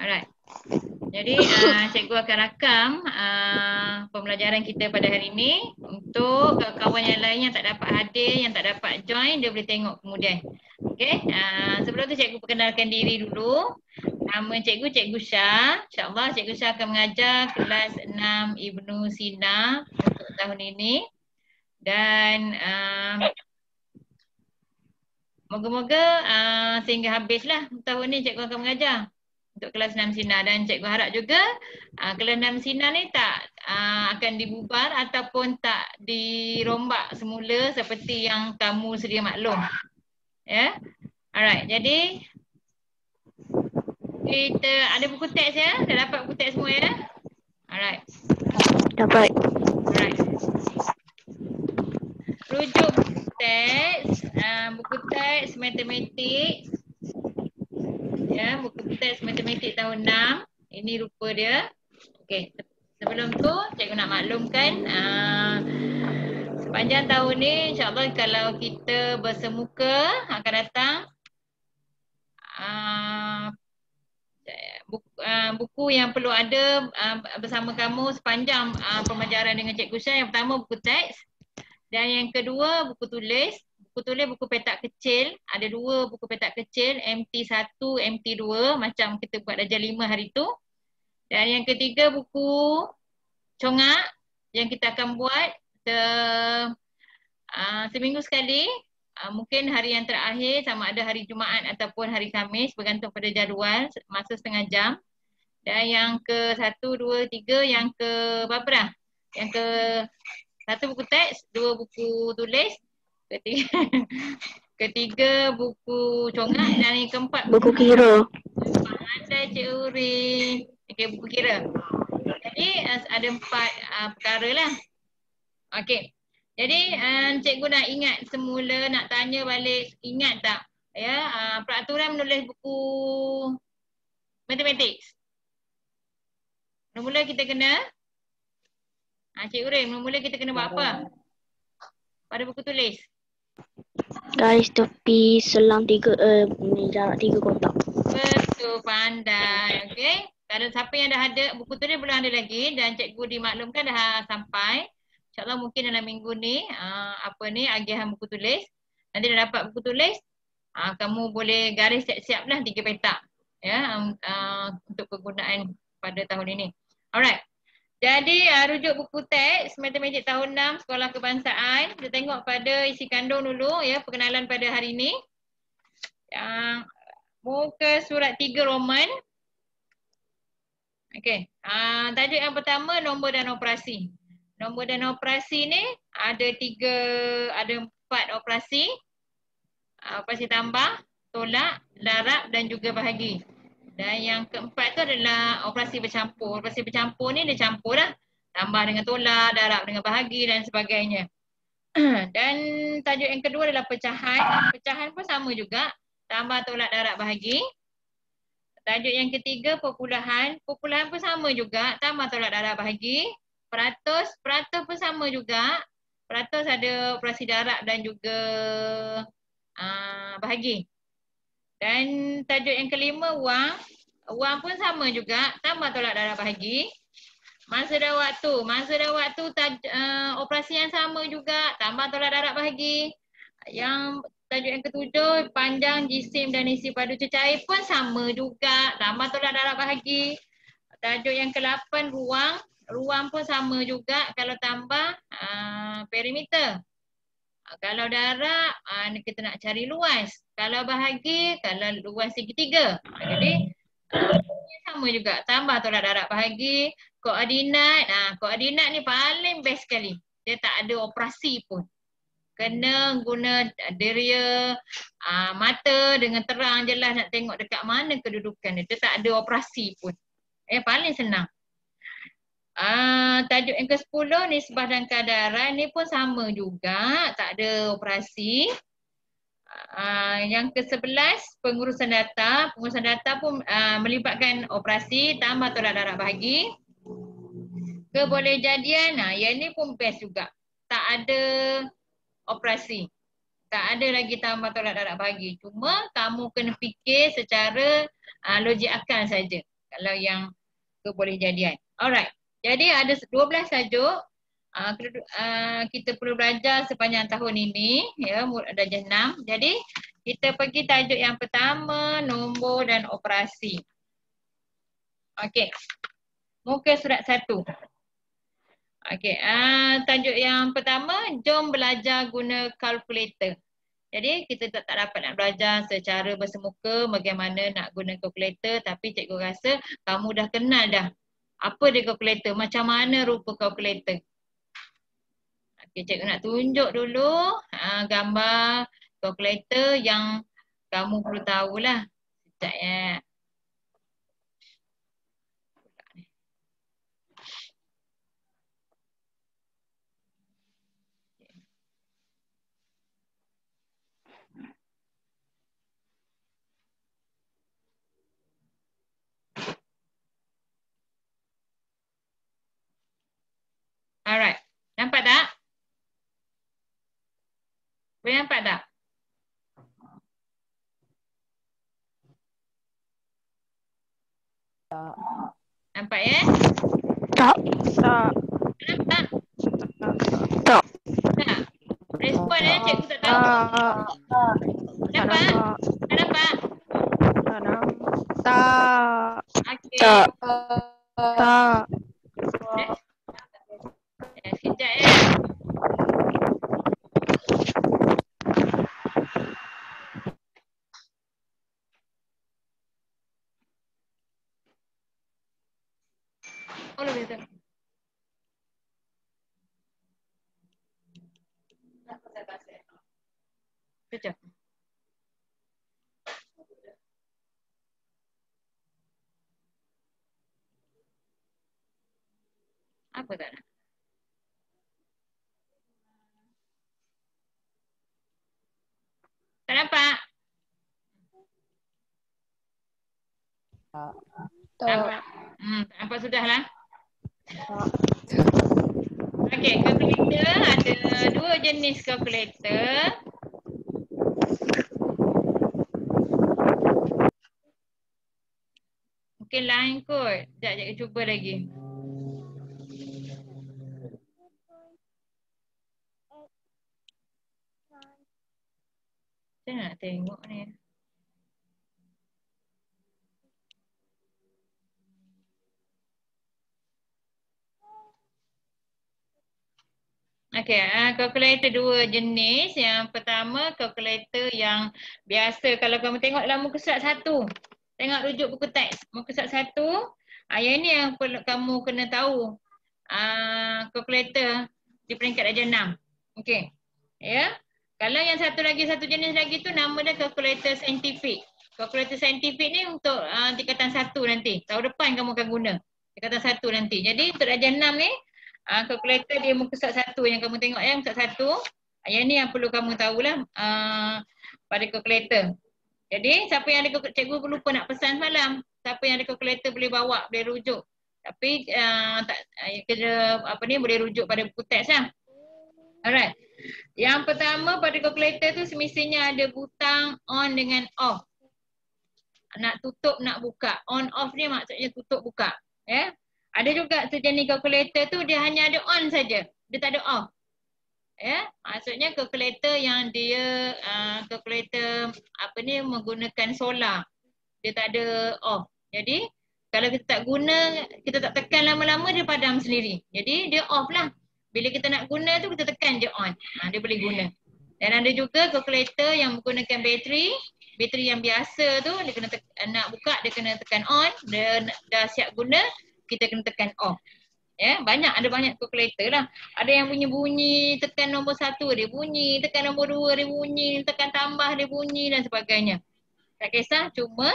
Alright. Jadi cikgu akan rakam pembelajaran kita pada hari ini. Untuk kawan yang lain yang tak dapat hadir, yang tak dapat join, dia boleh tengok kemudian. Okay, sebelum tu cikgu perkenalkan diri dulu. Nama cikgu, Cikgu Syah. InsyaAllah Cikgu Syah akan mengajar kelas 6 Ibnu Sina untuk tahun ini. Dan moga-moga sehingga habislah tahun ni cikgu akan mengajar untuk kelas 6 Sina. Dan cikgu harap juga kelas 6 Sina ni tak akan dibubar ataupun tak dirombak semula seperti yang kamu sedia maklum. Ya. Alright, jadi kita ada buku teks ya? Dah dapat buku teks semua ya? Alright. Dapat. Alright. Rujuk buku teks matematik. Ya, buku teks matematik tahun 6. Ini rupa dia. Okey, sebelum tu cikgu nak maklumkan sepanjang tahun ni insya-Allah kalau kita bersemuka akan datang buku yang perlu ada bersama kamu sepanjang pembelajaran dengan Cikgu Syah. Yang pertama buku teks dan yang kedua buku tulis. Buku tulis buku petak kecil. Ada dua buku petak kecil, MT1, MT2 macam kita buat darjah 5 hari tu. Dan yang ketiga buku congak yang kita akan buat seminggu sekali. Mungkin hari yang terakhir sama ada hari Jumaat ataupun hari Khamis bergantung pada jadual masa setengah jam. Dan yang ke 1, 2, 3, yang ke berapa dah? Yang ke 1 buku teks, 2 buku tulis, ketiga buku congak dan yang keempat Buku kira. Pandai Cik Uri. Okey, buku kira. Jadi ada 4 perkara lah. Okey. Jadi cikgu nak ingat semula, nak tanya balik, ingat tak ya peraturan menulis buku matematik. Mula-mula kita kena Cik Urin, mula-mula kita kena buat apa pada buku tulis? Garis tepi selang 3 jarak 3 kotak. Betul, pandai. Okey. Kalau siapa yang dah ada buku tulis belum ada lagi dan cikgu dimaklumkan dah sampai. InsyaAllah mungkin dalam minggu ni agihan buku tulis. Nanti dah dapat buku tulis, kamu boleh garis siap-siap lah 3 petak ya untuk kegunaan pada tahun ini. Alright. Jadi rujuk buku teks matematik tahun 6 Sekolah Kebangsaan. Kita tengok pada isi kandung dulu ya, perkenalan pada hari ini. Muka surat 3 Roman. Okey. Tajuk yang pertama nombor dan operasi. Nombor dan operasi ni ada 4 operasi. Operasi tambah, tolak, darab dan juga bahagi. Dan yang keempat tu adalah operasi bercampur. Operasi bercampur ni dia campur lah. Tambah dengan tolak, darab dengan bahagi dan sebagainya. Dan tajuk yang kedua adalah pecahan. Pecahan pun sama juga. Tambah, tolak, darab, bahagi. Tajuk yang ketiga perpuluhan. Perpuluhan pun sama juga. Tambah, tolak, darab, bahagi. Peratus. Peratus pun sama juga. Peratus ada operasi darab dan juga bahagi. Dan tajuk yang kelima wang. Wang pun sama juga. Tambah, tolak, darab, bahagi. Masa dan waktu. Masa dan waktu operasi yang sama juga. Tambah, tolak, darab, bahagi. Yang tajuk yang ketujuh panjang, jisim dan isi padu cecair pun sama juga. Tambah, tolak, darab, bahagi. Tajuk yang ke-8 ruang. Ruang pun sama juga. Kalau tambah perimeter. Kalau darab kita nak cari luas. Kalau bahagi, kalau luas segitiga. Jadi sama juga. Tambah, tolak, darab, bahagi. Koordinat. Koordinat ni paling best sekali. Dia tak ada operasi pun. Kena guna deria mata dengan terang jelas nak tengok dekat mana kedudukan dia. Dia tak ada operasi pun. Paling senang. Tajuk yang ke-10 nisbah dan kadaran ni pun sama juga. Tak ada operasi. Yang ke-11 pengurusan data. Pengurusan data pun melibatkan operasi. Tambah, tolak, darab, bahagi. Kebolehjadian. Yang ni pun best juga. Tak ada operasi. Tak ada lagi tambah, tolak, darab, bahagi. Cuma kamu kena fikir secara logik akal saja. Kalau yang kebolehjadian. Alright. Jadi ada 12 tajuk. Kita perlu belajar sepanjang tahun ini, ya, darjah 6. Jadi kita pergi tajuk yang pertama, nombor dan operasi. Okey. Muka surat 1. Okey, tajuk yang pertama, jom belajar guna kalkulator. Jadi kita tak dapat nak belajar secara bersemuka bagaimana nak guna kalkulator, tapi cikgu rasa kamu dah kenal dah apa dia kalkulator, macam mana rupa kalkulator. Okey, cikgu nak tunjuk dulu gambar kalkulator yang kamu perlu tahulah. Sekejap ya. Alright. Nampak tak? Boleh nampak tak? Tak. Nampak ya? Tak. Tak. Nampak? Tak. Tak? Respon ya, cikgu tak tahu. Nampak? Tak nampak? Tak nampak. Okey. Tak. Tak. Sekejap ya. Oh, lebih tak. Sekejap. Apa tak nak? Tak nampak? Tak. Nampak? Nampak sudah lah. Tak. Okey, kalkulator ada 2 jenis kalkulator. Mungkin lain kot. Sekejap, cikgu cuba lagi. Saya nak tengok ni. Okey, kalkulator 2 jenis. Yang pertama, kalkulator yang biasa. Kalau kamu tengok dalam muka surat 1. Tengok rujuk buku teks. Muka surat 1. Yang ini yang perlu kamu kena tahu. Kalkulator di peringkat darjah 6. Okey. Ya. Kalau yang satu jenis lagi tu nama dia kalkulator saintifik. Kalkulator saintifik ni untuk tingkatan 1 nanti. Tahun depan kamu akan guna. Tingkatan 1 nanti. Jadi untuk darjah 6 ni, kalkulator dia muka surat 1 yang kamu tengok ya, muka surat 1. Yang ni yang perlu kamu tahulah pada kalkulator. Jadi siapa yang ada, cikgu lupa nak pesan semalam. Siapa yang ada kalkulator boleh bawa, boleh rujuk. Tapi boleh rujuk pada buku teks lah. Alright. Yang pertama pada kalkulator tu semestinya ada butang on dengan off. Nak tutup, nak buka. On off ni maksudnya tutup buka. Ya. Ada juga sejenis kalkulator tu dia hanya ada on saja. Dia tak ada off. Ya. Maksudnya kalkulator yang dia kalkulator menggunakan solar. Dia tak ada off. Jadi kalau kita tak guna, kita tak tekan lama-lama dia padam sendiri. Jadi dia off lah. Bila kita nak guna tu kita tekan je on. Dia boleh guna. Dan ada juga kalkulator yang menggunakan bateri. Bateri yang biasa tu dia kena nak buka dia kena tekan on. Dia dah siap guna, kita kena tekan off. Ya, ada banyak kalkulator lah. Ada yang bunyi-bunyi, tekan nombor 1 dia bunyi, tekan nombor 2 dia bunyi, tekan tambah dia bunyi dan sebagainya. Tak kisah, cuma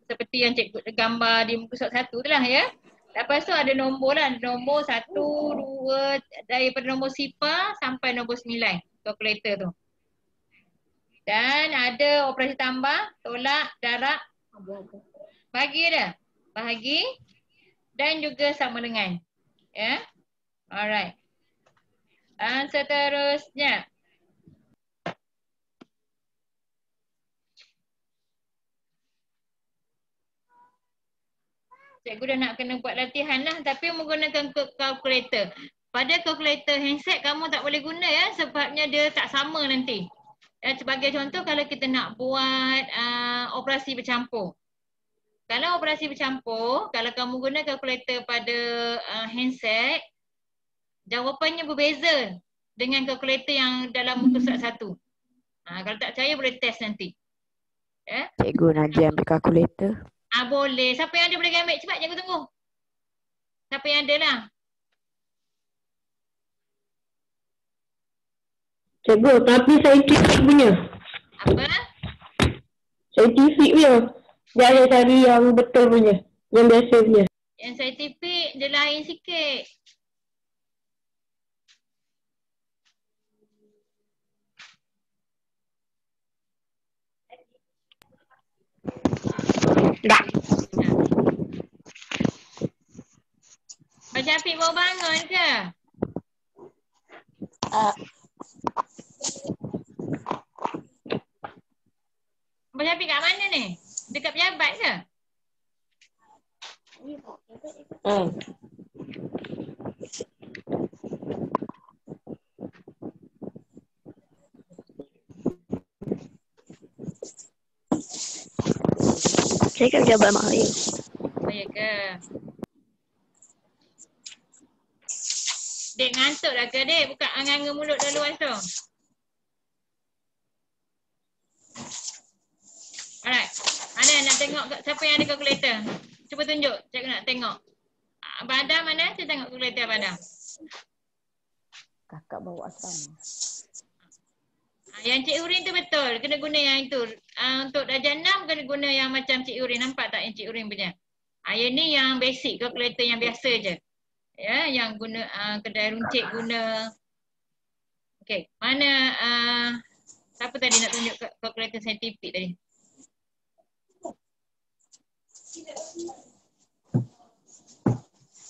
seperti yang cikgu gambar di muka surat 1 tu lah ya. Lepas tu ada nombor lah, nombor 1, 2, daripada nombor sifar sampai nombor 9 kalkulator tu. Dan ada operasi tambah, tolak, darab, bahagi ada. Bahagi dan juga sama dengan. Ya. Alright. Dan seterusnya. Cikgu dah nak kena buat latihan lah, tapi menggunakan kalkulator. Pada kalkulator handset kamu tak boleh guna ya, sebabnya dia tak sama nanti. Sebagai contoh, kalau kita nak buat operasi bercampur. Kalau operasi bercampur, kalau kamu guna kalkulator pada handset, jawapannya berbeza dengan kalkulator yang dalam muka surat 1. Kalau tak percaya boleh test nanti. Ya? Cikgu Nadia ambil kalkulator. Boleh. Siapa yang ada boleh ambil? Cepat cikgu tunggu. Siapa yang ada lah? Cikgu, tapi saintifik punya. Apa? Saintifik punya. Dia ada cari yang betul punya. Yang biasa punya. Yang saintifik dia lain sikit. Dah. Macam Afiq baru bangun ke? Macam Afiq kat mana ni? Dekat pejabat ke? Saya kat pejabat mak saya. Oh ya ke? Dek ngantuk dah ke dek? Buka anganga mulut dah luas tu. Alright. Mana nak tengok siapa yang ada kalkulator? Cuba tunjuk. Cikgu nak tengok. Badar mana? Saya tengok kalkulator Badar. Kakak bawa asrama. Yang Cik Urin tu betul. Kena guna yang itu. Untuk darjah 6 kena guna yang macam Cik Urin. Nampak tak yang Cik Urin punya? Yang ni yang basic. Kalkulator yang biasa je. Ya, yang guna kedai runcit guna. Okey. Mana siapa tadi nak tunjuk kalkulator saintifik tadi?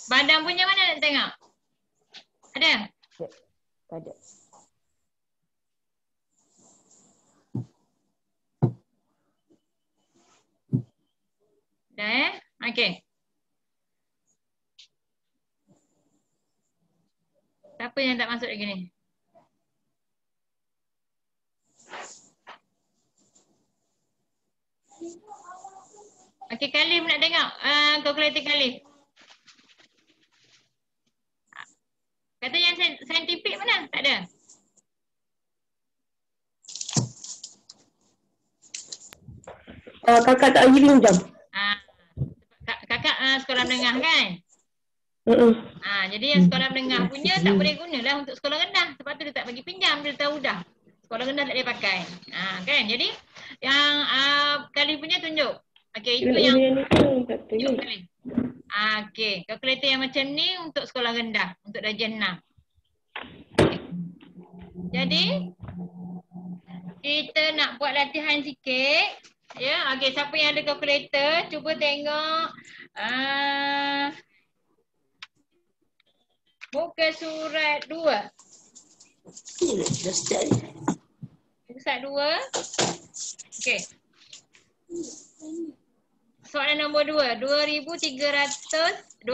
Badang punya mana nak tengok? Ada? Tak ada. Dah okey. Siapa yang tak masuk lagi ni? Okey, Khalif nak tengok kalkulator Khalif. Kata yang saintifik mana? Tak ada. Kakak tak lagi pinjam. Kakak sekolah menengah kan? Jadi yang sekolah menengah punya tak boleh gunalah untuk sekolah rendah. Sebab tu dia tak bagi pinjam, dia tahu dah. Sekolah rendah tak boleh pakai. Kan? Jadi yang Khalif punya tunjuk. Okey, itu yang tunjuk Khalif. Okey, kalkulator yang macam ni untuk sekolah rendah, untuk darjah 6. Jadi kita nak buat latihan sikit. Ya, okey, siapa yang ada kalkulator, cuba tengok muka surat 2. Muka surat 2. Okey. Soalan nombor 2, 235,620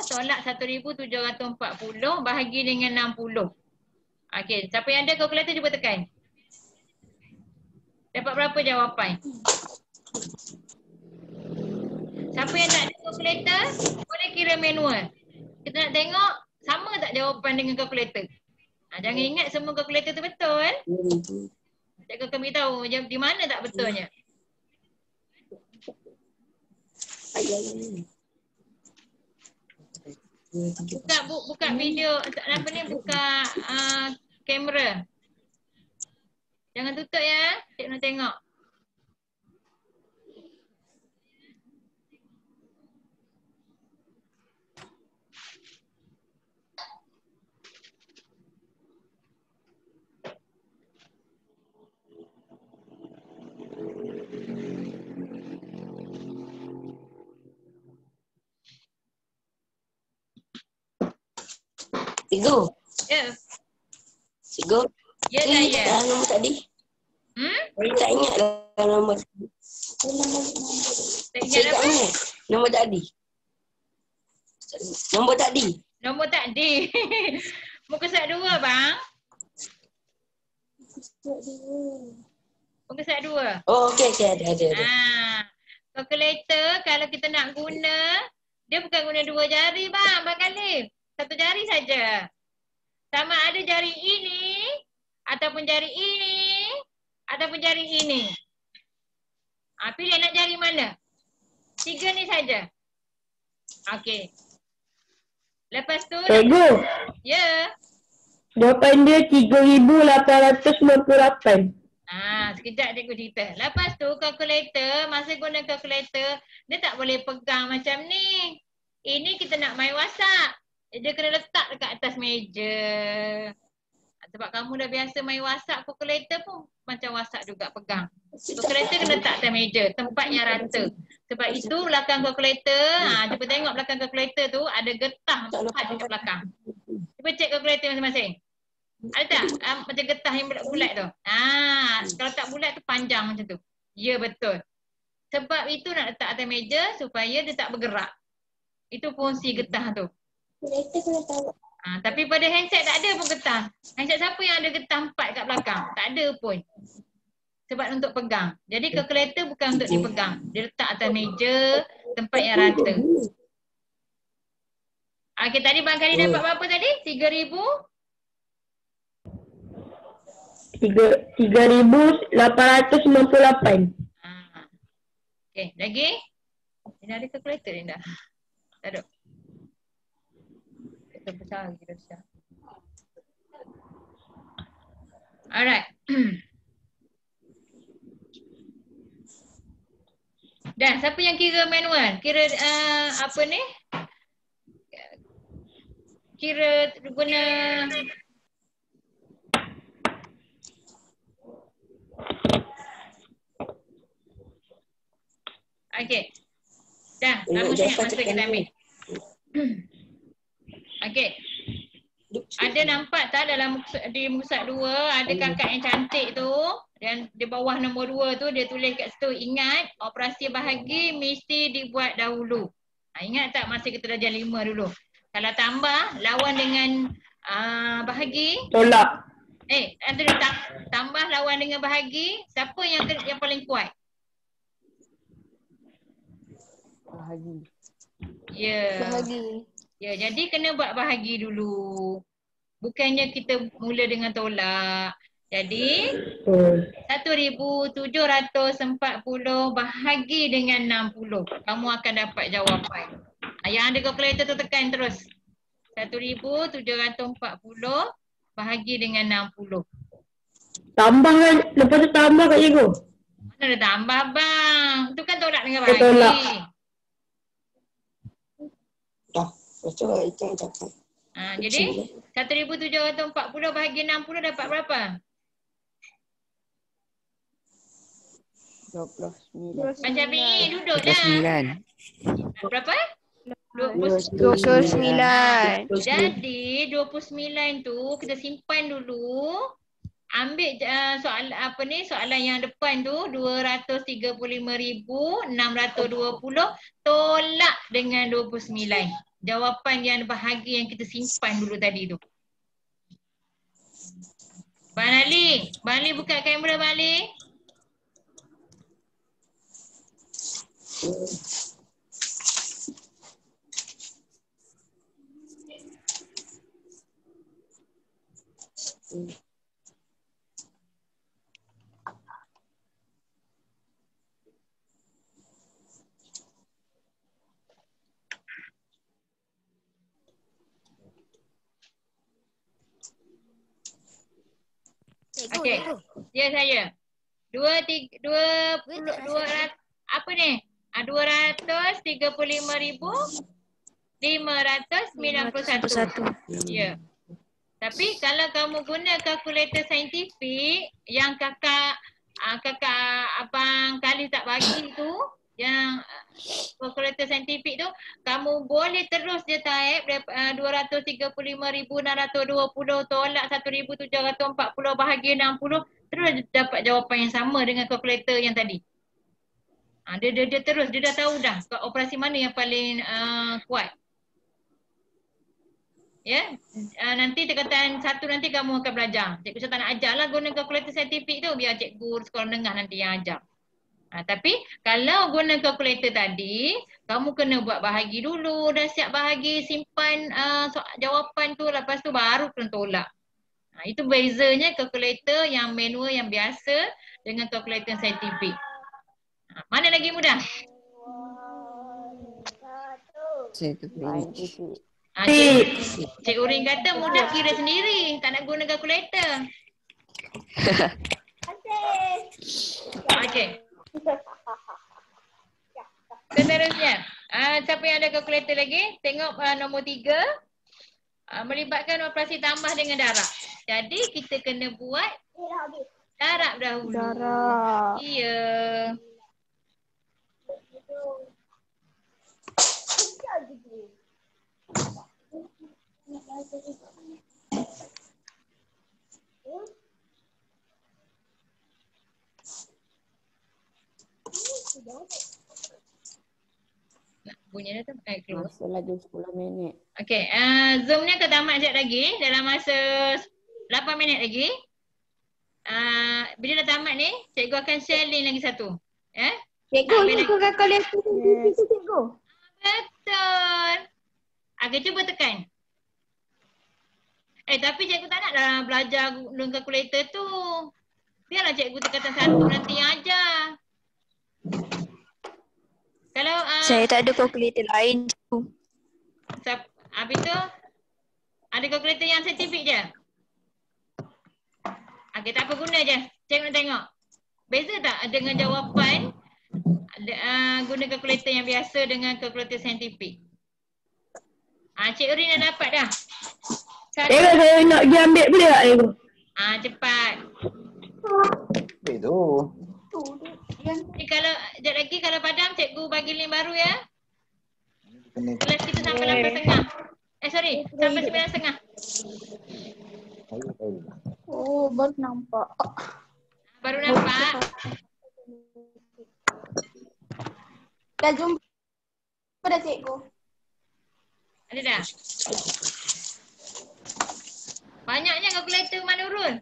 tolak 1,740 bahagi dengan 60. Okey, siapa yang ada kalkulator cuba tekan. Dapat berapa jawapan? Siapa yang tak ada kalkulator boleh kira manual. Kita nak tengok sama tak jawapan dengan kalkulator. Jangan ingat semua kalkulator tu betul. Cikgu akan beritahu di mana tak betulnya. Buka video, apa ni, buka kamera. Jangan tutup ya, cikgu nak tengok. Cikgu. Ya. Cikgu. Ya dah ya. Nombor tadi. Saya tak ingat lah nombor. Tak ingat apa? ni. Nombor tadi. Nombor tadi. Nombor takdir. Muka surat 2 bang. Muka surat 2. Oh, okey, ada. Calculator kalau kita nak guna, dia bukan guna 2 jari bang Khalif. 1 jari saja. Sama ada jari ini, ataupun jari ini, ataupun jari ini. Pilih nak jari mana? 3 ni saja. Okey. Lepas tu, Cikgu, ya. jawapan dia 3,898. Sekejap cikgu cerita. Lepas tu calculator, masa guna calculator, dia tak boleh pegang macam ni. Ini kita nak main WhatsApp. Dia kena letak dekat atas meja. Sebab kamu dah biasa main WhatsApp, calculator pun macam WhatsApp juga pegang. Calculator kena letak atas meja, tempat yang rata. Sebab itu belakang calculator, cuba tengok belakang calculator tu ada getah 4 dekat belakang. Cuba cek calculator masing-masing. Ada tak? Macam getah yang bulat-bulat tu. Kalau tak bulat tu panjang macam tu. Ya betul. Sebab itu nak letak atas meja supaya dia tak bergerak. Itu fungsi getah tu. Tapi pada handset tak ada pun getah. Handset siapa yang ada getah 4 kat belakang? Tak ada pun. Sebab untuk pegang. Jadi calculator bukan untuk dipegang. Dia letak atas meja, tempat yang rata. Okey, tadi Bang Khalid dapat berapa tadi? 3,000? 3,898. Okey, lagi? Ini ada calculator ni dah. Tak ada. Kita besar lagi dah besar. Alright. Dan siapa yang kira manual? Kira apa ni? Kira guna okey. Dah, lama sangat masa kita ambil. Okey. Ada nampak tak dalam di muka 2 ada kakak yang cantik tu, dan di bawah nombor 2 tu dia tulis kat situ, ingat operasi bahagi mesti dibuat dahulu. Ingat tak masa kita dah jam 5 dulu. Kalau tambah lawan dengan bahagi, Tolak. tambah lawan dengan bahagi, siapa yang paling kuat? Bahagi. Ya. Bahagi. Ya, jadi kena buat bahagi dulu. Bukannya kita mula dengan tolak. Jadi 1,740 bahagi dengan 60. Kamu akan dapat jawapan. Yang ada calculator tu tekan terus. 1,740 bahagi dengan 60. Tambah kan, lepas tu tambah kat cikgu. Mana ada tambah bang? Itu kan tolak dengan bahagi. Tolak. Dah. Betul itu yang cakap. Jadi 1,740 bahagi 60 dapat berapa? 29. Macam ni duduk dah. 29. Berapa? 29. Jadi 29 tu kita simpan dulu. Ambil soalan yang depan tu 235,620 tolak dengan 29. Jawapan yang bahagi yang kita simpan dulu tadi tu. Bang Ali buka kamera Bang Ali. Okey. Ya saya. 200 apa ni? 235,591. Ya. Tapi kalau kamu guna kalkulator saintifik yang kakak abang Khalid tak bagi tu, yang kalkulator saintifik tu, kamu boleh terus je type 235,620 tolak 1,740 bahagi 60, terus dapat jawapan yang sama dengan kalkulator yang tadi. Dia terus, dia dah tahu dah operasi mana yang paling kuat. Ya, nanti tingkatan 1 nanti kamu akan belajar. Cikgu saya tak nak ajar lah guna kalkulator saintifik tu, biar cikgu sekolah menengah nanti yang ajar. Tapi kalau guna kalkulator tadi, kamu kena buat bahagi dulu, dah siap bahagi, simpan jawapan tu, lepas tu baru kena tolak. Itu bezanya kalkulator yang manual yang biasa dengan kalkulator saintifik. Mana lagi mudah? Cik Urin kata mudah kira sendiri, tak nak guna kalkulator. Okey. Seterusnya, siapa yang ada kalkulator lagi? Tengok nombor 3. Melibatkan operasi tambah dengan darab. Jadi kita kena buat darab dahulu. Darab. Iya. Bunyi dah tu. Keluar. Masa lagi 10 minit. Okey, Zoom ni akan tamat sekejap lagi. Dalam masa 8 minit lagi. Bila dah tamat ni, cikgu akan share link lagi satu. Cikgu, cikgu kalkulator saintifik tu cikgu. Betul. Okey, cuba tekan. Tapi cikgu tak nak dah belajar guna kalkulator tu. Biarlah cikgu tingkatan 1 nanti yang ajar. Kalau Saya tak ada kalkulator lain cikgu. habis tu ada kalkulator yang saintifik je. Okey, tak apa, guna je. Cikgu nak tengok. Beza tak dengan jawapan guna kalkulator yang biasa dengan kalkulator saintifik? Cik Urin dah dapat dah. Cikgu saya nak pergi ambil boleh tak cikgu? Cepat. Itu. Kalau sekejap lagi kalau padam cikgu bagi link baru ya. Kena Kelas kita sampai 8.30. Sorry, sampai 9.30. tahu. Oh, baru nampak. Baru nampak. Dah jumpa dah cikgu. Ada dah? Banyaknya kalkulator mana Nurul?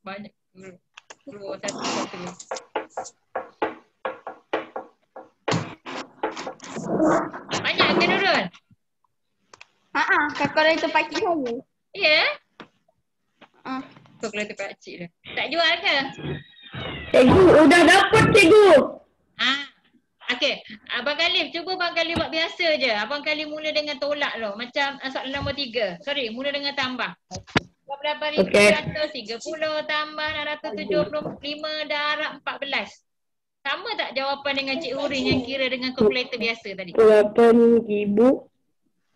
Banyak. Keluar satu. Banyak kan Nurul? Kalkulator pakcik saya. Ya? Kalkulator pakcik dah. Tak jual ke? Cikgu, udah dapat cikgu. Okey. Abang Khalif, cuba Abang Khalif buat biasa je. Abang Khalif mula dengan tolak loh. Macam soalan nombor 3. Sorry, mula dengan tambah. 28,130 tambah 675 darab 14. Sama tak jawapan dengan Cik Urin yang kira dengan kalkulator biasa tadi? 8,000.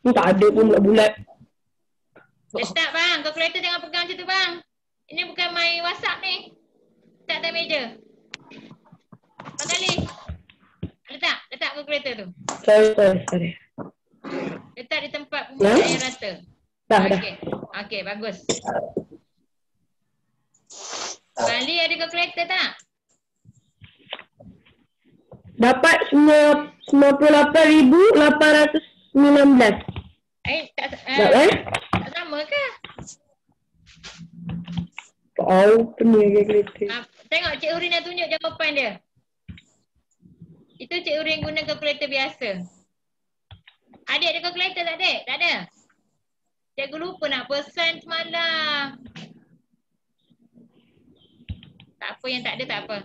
Ni tak ada pun bulat. Letak bang, kalkulator jangan pegang macam tu bang. Ini bukan main WhatsApp ni. Letak atas meja. Bang Khalif. Letak kalkulator tu. Sorry. Letak di tempat pembukaan yang rata. Dah. Okey, bagus. Bali ada kalkulator tak? Dapat 98,819. Tak sama ke? Tahu pening kalkulator. Tengok Cik Urin dah tunjuk jawapan dia. Itu Cik Urin guna kalkulator biasa. Adik ada kalkulator tak adik? Tak ada? Cikgu lupa nak pesan semalam. Tak apa, yang tak ada tak apa.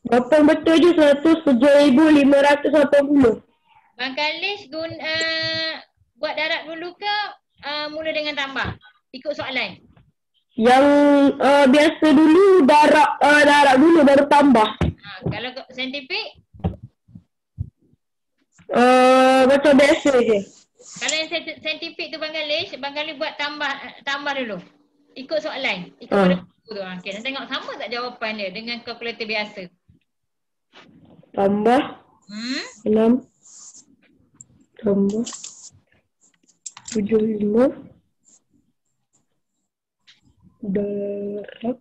Jawapan betul je 107,580. Bang Khalis buat darab dulu ke mula dengan tambah? Ikut soalan. Yang biasa dulu darab dulu baru tambah. Kalau saintifik? Macam biasa je. Kalau yang saintifik tu Bang Khalis buat tambah dulu. Ikut soalan. Ikut pada buku tu. Okey, nak tengok sama tak jawapan dia dengan kalkulator biasa? Tambah 6. tambah 75 darab.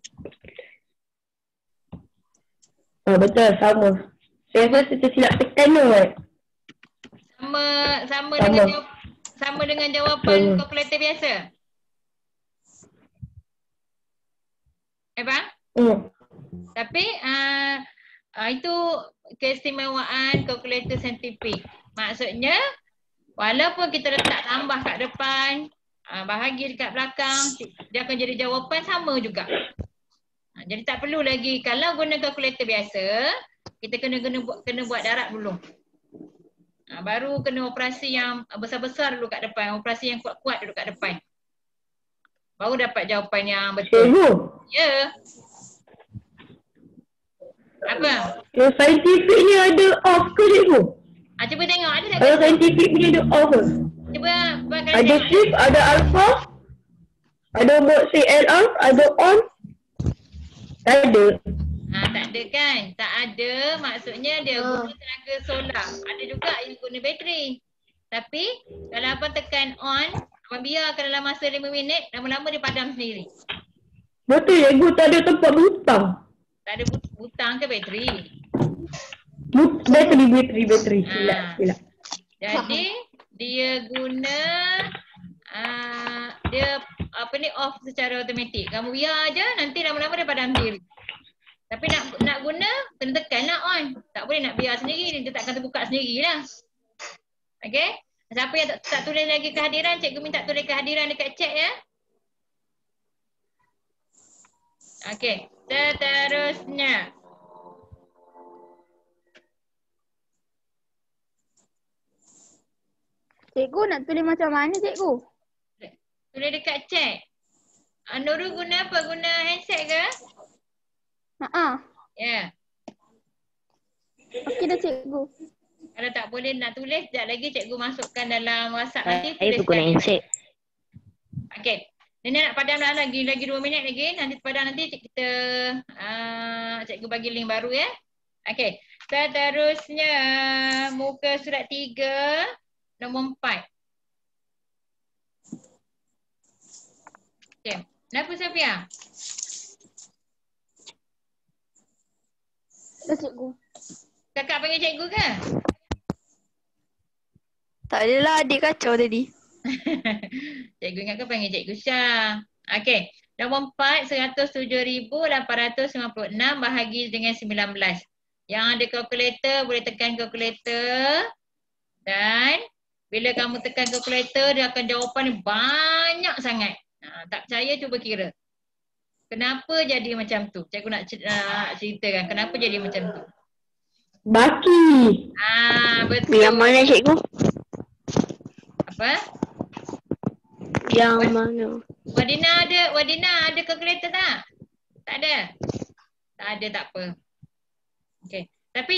Betul, sama. Saya rasa tersilap tekan tu, right? Sama dengan jawapan Sama. kalkulator biasa. Bang? Tapi itu keistimewaan kalkulator saintifik. Maksudnya walaupun kita letak tambah kat depan, bahagi dekat belakang, dia akan jadi jawapan sama juga. Jadi tak perlu lagi, kalau guna kalkulator biasa, kita kena buat darab dulu. Baru kena operasi yang besar-besar dulu kat depan, operasi yang kuat-kuat dulu kat depan. Baru dapat jawapan yang betul. Cikgu. Ya. Apa? Yang saintifik ni ada off ke, cikgu? Cuba tengok, ada tak? Kalau saintifik punya ada off ke? Cuba Ada tengok. shift, ada alpha, ada mode CLR, ada on. Tak ada. Tak ada kan? Tak ada, maksudnya dia guna tenaga solar. Ada juga yang guna bateri. Tapi kalau abang tekan on, abang biarkan dalam masa 5 minit, lama-lama dia padam sendiri. Betul, cikgu, tak ada tempat butang. Tak ada butang ke bateri? Bateri. Silap. Jadi dia guna dia off secara automatik. Kamu biar aja, nanti lama-lama dia padam sendiri. Tapi nak guna, kena tekanlah on. Tak boleh nak biar sendiri, dia takkan terbuka sendirilah. Okey? Siapa yang tak tulis lagi kehadiran, cikgu minta tulis kehadiran dekat chat ya. Okey, seterusnya. Cikgu nak tulis macam mana, cikgu? Tulis dekat chat. Nurul guna apa? Guna handset ke? Ya. Okey dah, cikgu. Kalau tak boleh nak tulis, sekejap lagi cikgu masukkan dalam WhatsApp nanti. Saya guna handset. Okey. Nenek nak padam dah lagi 2 minit lagi. Nanti padam nanti kita cikgu bagi link baru ya. Okey. Seterusnya muka surat 3 nombor 4. Okey. Kenapa Safia? Dah, cikgu. Kakak panggil cikgu ke? Tak adalah, adik kacau tadi. Cikgu ingatkan panggil cikgu Syah. Okey. Nombor 4, 107,856 bahagi dengan 19. Yang ada kalkulator, boleh tekan kalkulator. Dan bila kamu tekan kalkulator, dia akan jawapan ni banyak sangat. Tak percaya, cuba kira. Kenapa jadi macam tu? Cikgu nak ceritakan kenapa jadi macam tu. Baki. Betul. Yang mana, cikgu? Apa? Yang mana? Wadina ada kalkulator tak? Tak ada? Tak ada, tak apa. Okey. Tapi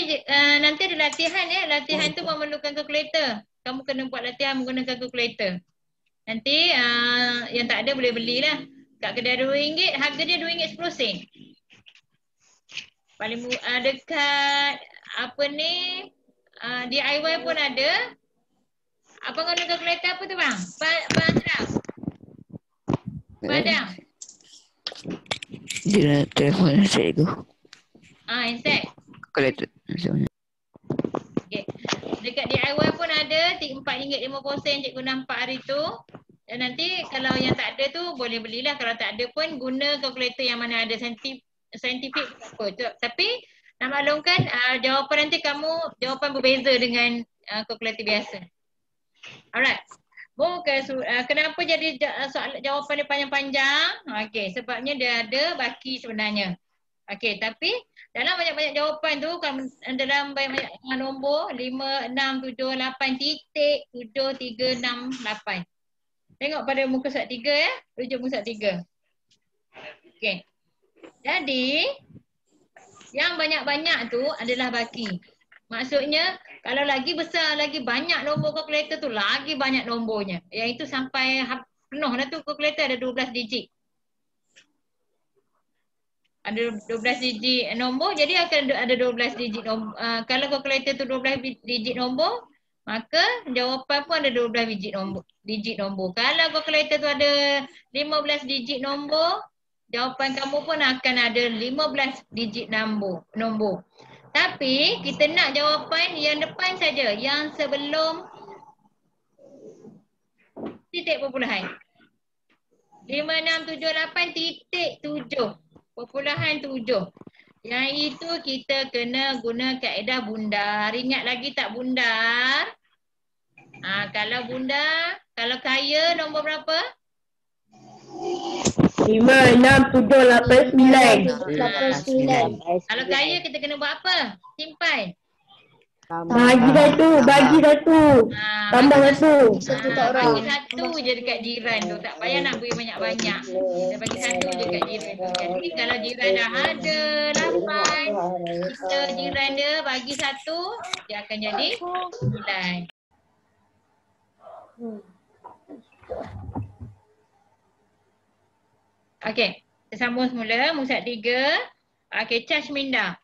nanti ada latihan ya. Latihan tu memerlukan kalkulator. Kamu kena buat latihan menggunakan kalkulator. Nanti yang tak ada boleh belilah. Kat kedai RM2, harga dia RM2.10. Paling dekat apa ni DIY pun ada. Abang guna kalkulator apa tu bang? Bang Ashraf? Padang? Dia telefon cikgu. Handset? Kalkulator. Okay. Dekat DIY pun ada RM4.50 cikgu nampak hari tu. Dan nanti kalau yang tak ada tu boleh belilah. Kalau tak ada pun guna kalkulator yang mana ada saintifik apa. Tapi nak maklumkan jawapan nanti jawapan berbeza dengan kalkulator biasa. Alright. Kenapa jadi jawapan dia panjang-panjang? Okey, sebabnya dia ada baki sebenarnya. Okey, tapi dalam banyak-banyak jawapan tu, dalam banyak-banyak nombor 5, 6, 7, 8 titik 7, 3, 6, 8. Tengok pada muka surat 3 ya. Rujuk muka surat 3. Okey. Jadi yang banyak-banyak tu adalah baki. Maksudnya kalau lagi besar, lagi banyak nombor kalkulator tu, lagi banyak nombornya. Yang itu sampai penuh dah tu kalkulator, ada 12 digit. Ada 12 digit nombor, jadi akan ada 12 digit nombor. Kalau kalkulator tu 12 digit nombor, maka jawapan pun ada 12 digit nombor. Kalau kalkulator tu ada 15 digit nombor, jawapan kamu pun akan ada 15 digit nombor. Tapi kita nak jawapan yang depan saja, yang sebelum titik perpuluhan. 5678.7 Yang itu kita kena guna kaedah bundar. Ingat lagi tak bundar? Kalau bundar, kalau kaya nombor berapa? 5, 6, 7, 8, 9. Kalau kaya kita kena buat apa? Simpan. Bagi satu. Tambah satu. Bagi satu je dekat jiran tu. Tak payah nak beri banyak-banyak. Kita bagi satu je dekat jiran tu. Jadi kalau jiran dah ada 8, kita jiran dia bagi satu, dia akan jadi 9. Okey, kita sambung semula. Musad 3. Okey, Charge Minda.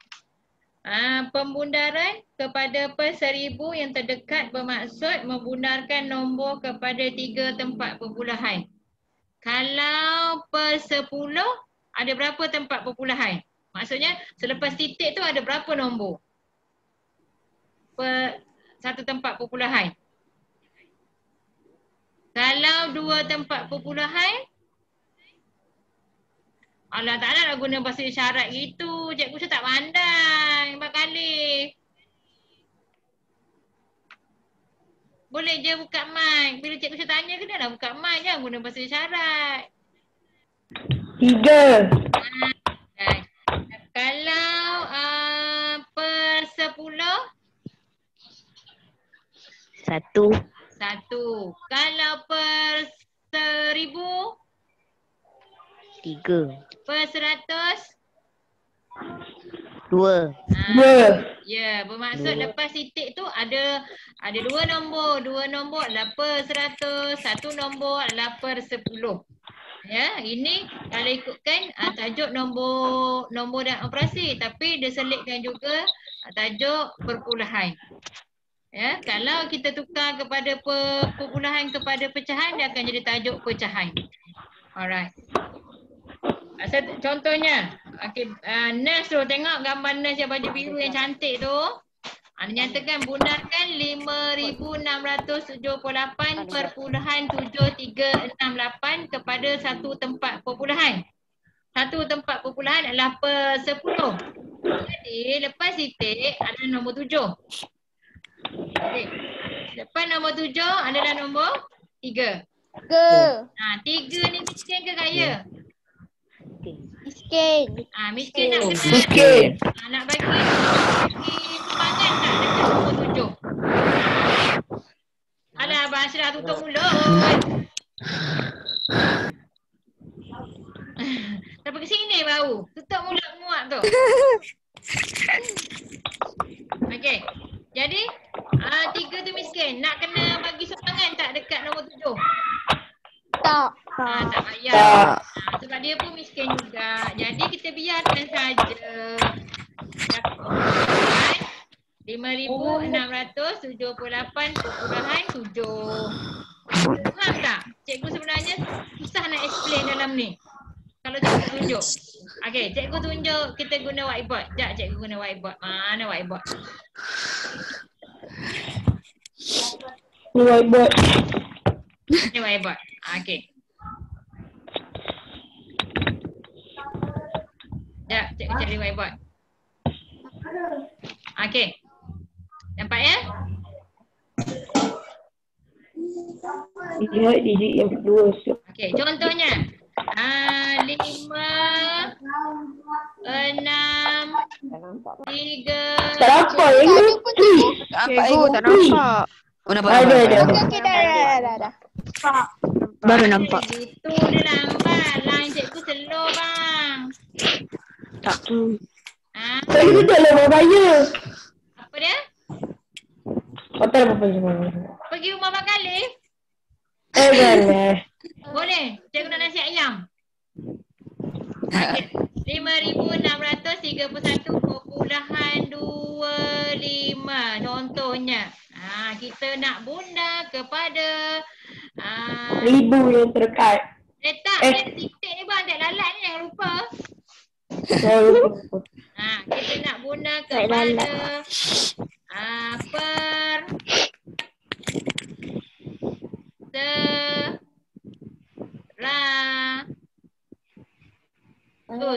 Pembundaran kepada per 1000 yang terdekat bermaksud membundarkan nombor kepada 3 tempat perpuluhan. Kalau per 10 ada berapa tempat perpuluhan? Maksudnya selepas titik tu ada berapa nombor per satu tempat perpuluhan? Kalau 2 tempat perpuluhan, Allah Ta'ala nak guna bahasa isyarat gitu. Cikgu saya tak pandai. 4 kali. Boleh je buka mic. Bila cikgu saya tanya, kena lah buka mic. Jangan guna bahasa isyarat. 3. Kalau per 10? 1. Kalau per 1000? 3. Per 100? 2. Ya, bermaksud lepas titik tu ada 2 nombor. 2 nombor adalah per 100, 1 nombor adalah per 10. Ya, ini kalau ikutkan tajuk nombor dan operasi, tapi dia selitkan juga tajuk perpuluhan. Ya, kalau kita tukar kepada perpuluhan kepada pecahan, dia akan jadi tajuk pecahan. Alright. Contohnya, nurse tu, tengok gambar nurse yang baju biru yang cantik tu. Dinyatakan bundarkan 5,678.7368 kepada satu tempat perpuluhan. Satu tempat perpuluhan adalah per 10. Jadi lepas titik ada nombor 7. Okay. Lepas nombor 7 adalah nombor 3. 3 ni miskin ke kaya? Miskin nak kena. Miskin. Nak bagi sumbangan tak dekat nombor 7? Alah, Abang Ashraf tutup mulut. Dah pergi sini bau. Tutup mulut muak tu. Okey. Jadi, 3 tu miskin. Nak kena bagi sumbangan tak dekat nombor 7? Tak payah. Sebab dia pun miskin juga. Jadi kita biarkan saja. 5,678.7. Faham tak? Cikgu sebenarnya susah nak explain dalam ni. Kalau cikgu tunjuk. Okey, cikgu tunjuk kita guna whiteboard. Sekejap cikgu guna whiteboard. Mana whiteboard? Ni whiteboard. Ni whiteboard. Okey. Sekejap, cikgu cari whiteboard. Okey. Nampak ya? Lihat digit yang kedua. Okey, contohnya 5, 6, 3. Tak nampak yang ni. Cikgu tak nampak. Okey, dah. Baru nampak. Itu dia lambat. Line cikgu slow bang. Tak. Tadi tu tak lama raya. Apa dia? Hotel apa semua. Pergi rumah Abang Khalif? Boleh. Boleh. Cikgu nak nasi ayam. 5,631.25 contohnya. Kita nak bunda kepada Ribu yang terdekat. tak ada titik ni bang, tak lalat ni, jangan lupa. Kita nak bunda kepada kalau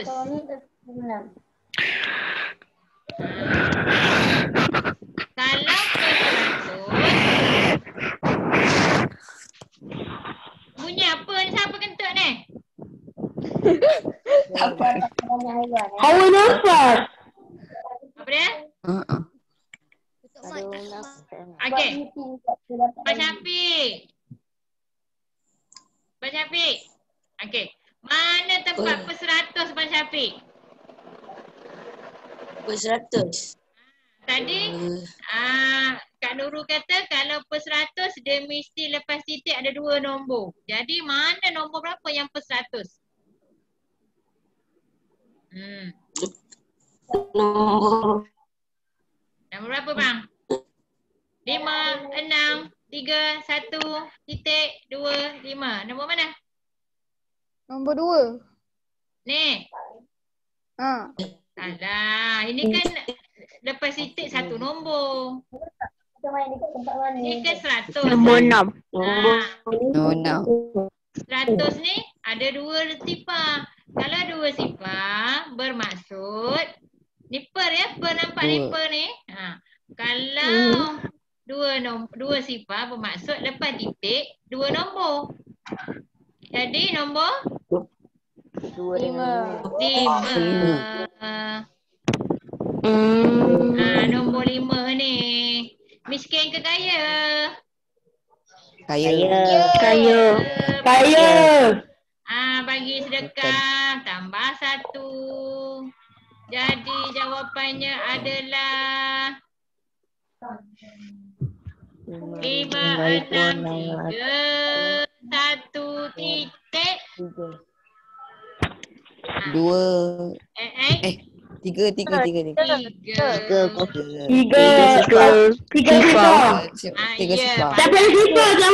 bunyi apa ni, siapa kentut ni? Hawa nafas. Apa dia? Okey. Pak Syafiq. Okey. Mana tempat per-100 Pak Syafiq? Per-100. Tadi Kak Nurul kata kalau per-100 dia mesti lepas titik ada 2 nombor. Jadi mana nombor berapa yang per-100? Nombor berapa bang? 5, 6, 3, 1, titik, 2, 5. Nombor mana? Nombor 2. Ni. Alah, ini kan lepas titik 1 nombor. Ni kan 100. Nombor 6. Nombor 6. 100 ni ada 2 sifar. Kalau 2 sifar bermaksud ni per ya, per nampak ni per ni. Kalau 2 sifar bermaksud lepas titik 2 nombor. Jadi nombor 5. 5. Nombor 5 ni. Miskin ke kaya? Kaya. Bagi sedekah tambah 1. Jadi jawapannya adalah 5, 6, 3, 1 titik. 2. Tiga sifar. Siapa yang sifar?